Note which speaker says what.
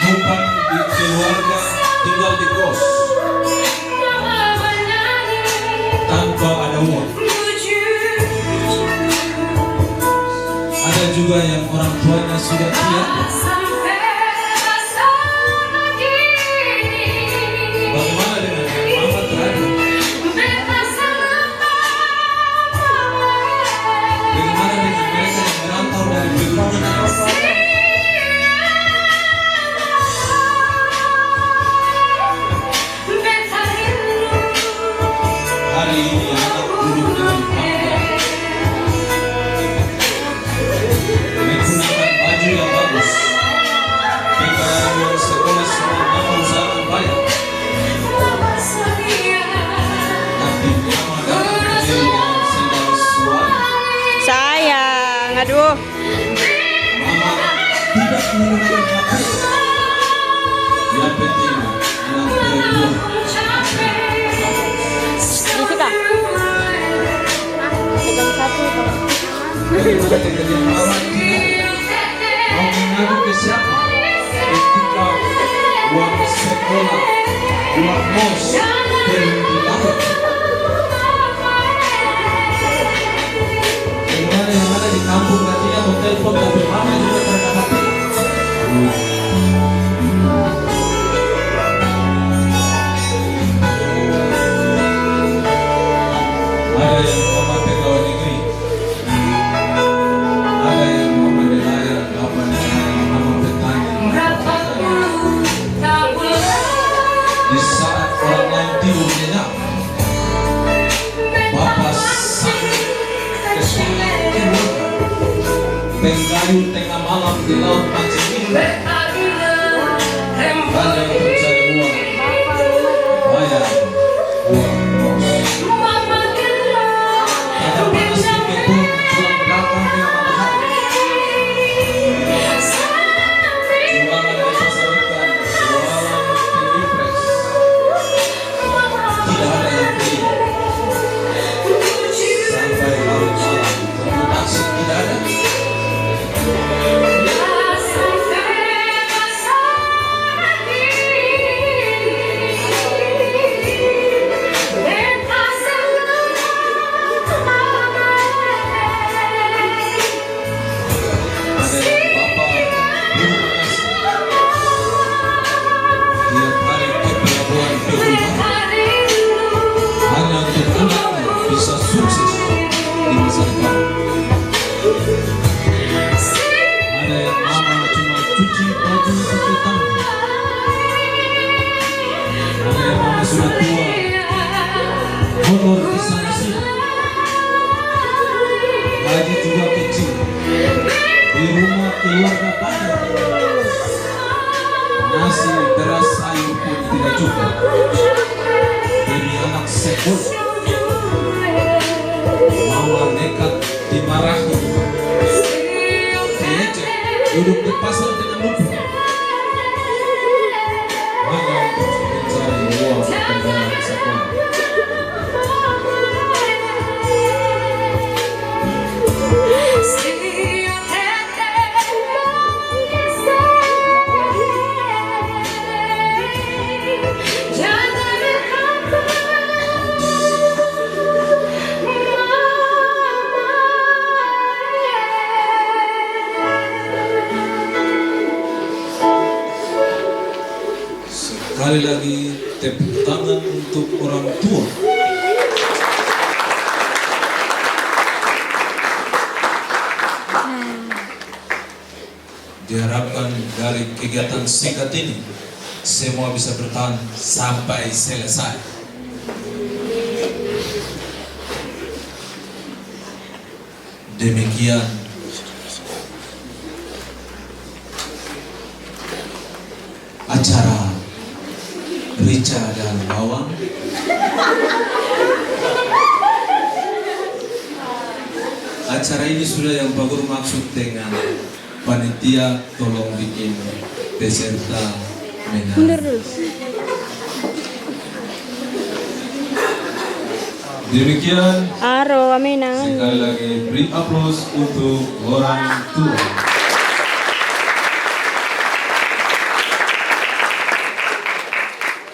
Speaker 1: numpang di keluarga, tinggal di kos tanpa ada uang. Ada juga yang orang tuanya sudah tiada. Bagaimana dengan yang mama terakhir? Bagaimana dengan mereka yang merantau dari pegunungan? Hari ini anak duduk dengan bangga, menggunakan baju yang bagus, tinggal uang sekolah semua mama usahakan bayar. Tapi mama datang sendiri dengan sendal suami.
Speaker 2: Sayang, aduh.
Speaker 1: Mama tidak menggunakan HP. Yang penting anak perempuan.
Speaker 2: Jessica. Pegang satu.
Speaker 1: Bagaimana dengan mama tidak mau mengadu ke siapa ketika uang sekolah, uang mos berhenti laut. Bagaimana yang ada di kampung dan tidak mau telepon tapi mama juga terkena HP. Ada yang mama pegawai negeri, ada yang mama nelayan, mama petani. Di saat orang lain tidur nyenyak, bapak sang kesulitan keluarga, penggayuh tengah malam di laut mancing ikan. Ada yang mencari uang, bayar uang kos. Ada panas di kebun, tulang belakang dengan matahari. Jualan di pasar ikan, jualan pilipres. Tidak ada yang beli. Sampai larut malam, transportasi tidak ada. Ada yang bapak berumah kasih. Tiap hari ke pelabuhan Pegulman hanya untuk anaknya bisa sukses di masa depan. Ada yang mama cuma cuci baju pakai tangan. Ada yang mama sudah tua, honor di sana sini. Gaji juga kecil. Di rumah keluarga banyak. Nasi, beras, sayur pun tidak cukup. Demi anak sekolah, mama nekat dimarahi. Diejek, duduk di pasar dengan lupa. Hanya untuk mencari uang pembayaran sekolah. Sekali lagi tepuk tangan untuk orang tua. Diharapkan dari kegiatan singkat ini semua bisa bertahan sampai selesai. Demikian acara Rica dan Bawang. Acara ini sudah yang bagus maksud dengan panitia tolong bikin peserta menyanyi. Demikian.
Speaker 2: Aro, kami nang.
Speaker 1: Sekali lagi beri aplaus untuk orang tua.